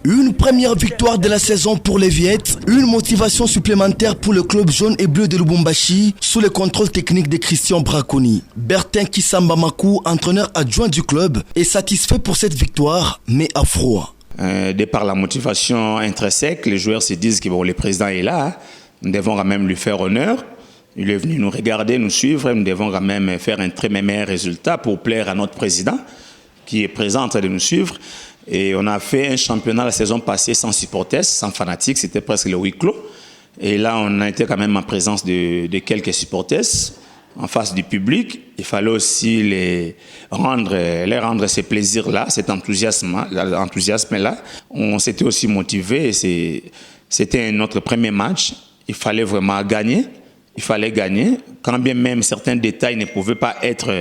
Une première victoire de la saison pour les Viettes, une motivation supplémentaire pour le club jaune et bleu de Lubumbashi sous le contrôle technique de Christian Braconi. Bertin Kissamba Makou, entraîneur adjoint du club, est satisfait pour cette victoire, mais à froid. De par la motivation intrinsèque, les joueurs se disent que bon, le président est là, nous devons quand même lui faire honneur. Il est venu nous regarder, nous suivre, nous devons quand même faire un très meilleur résultat pour plaire à notre président qui est présent en train de nous suivre. Et on a fait un championnat la saison passée sans supporters, sans fanatiques, c'était presque le huis clos. Et là, on a été quand même en présence de quelques supporters en face du public. Il fallait aussi les rendre ce plaisir-là, cet enthousiasme-là. On s'était aussi motivés. C'était notre premier match. Il fallait vraiment gagner. Il fallait gagner. Quand bien même certains détails ne pouvaient pas être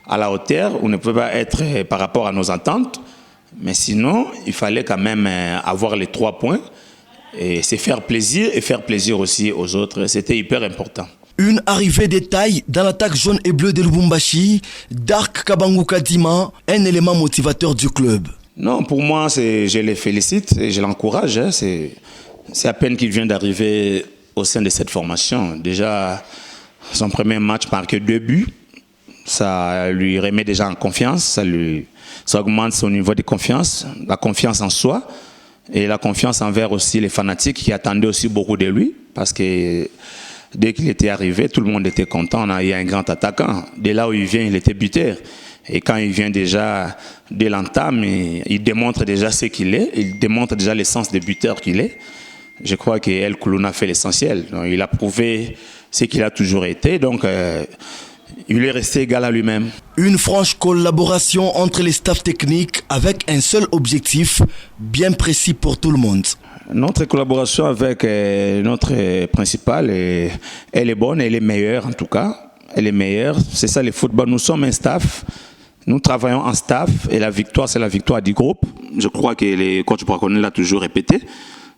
à la hauteur ou ne pouvaient pas être par rapport à nos attentes. Mais sinon, il fallait quand même avoir les 3 points et se faire plaisir et faire plaisir aussi aux autres. C'était hyper important. Une arrivée de taille dans l'attaque jaune et bleue de Lubumbashi, Dark Kabangu Kadima, un élément motivateur du club. Non, pour moi, je les félicite et je l'encourage. C'est à peine qu'il vient d'arriver au sein de cette formation. Déjà, son premier match marqué 2 buts. Ça lui remet déjà en confiance, ça augmente son niveau de confiance, la confiance en soi et la confiance envers aussi les fanatiques qui attendaient aussi beaucoup de lui parce que dès qu'il était arrivé, tout le monde était content, on a eu un grand attaquant. Dès là où il vient, il était buteur. Et quand il vient déjà dès l'entame, il démontre déjà ce qu'il est, il démontre déjà l'essence de buteur qu'il est. Je crois qu'El Kouloune a fait l'essentiel. Il a prouvé ce qu'il a toujours été, donc il est resté égal à lui-même. Une franche collaboration entre les staffs techniques avec un seul objectif bien précis pour tout le monde. Notre collaboration avec notre principal, elle est bonne, elle est meilleure en tout cas. Elle est meilleure, c'est ça le football. Nous sommes un staff, nous travaillons en staff et la victoire, c'est la victoire du groupe. Je crois que le coach Braconi l'a toujours répété.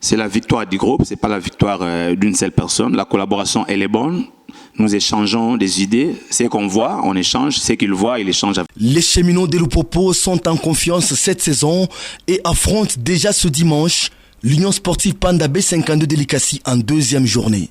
C'est la victoire du groupe, c'est pas la victoire d'une seule personne. La collaboration, elle est bonne. Nous échangeons des idées. Ce qu'on voit, on échange. Ce qu'il voit, il échange. Les cheminots de Lupopo sont en confiance cette saison et affrontent déjà ce dimanche l'Union sportive Panda B52 de Likasi en 2e journée.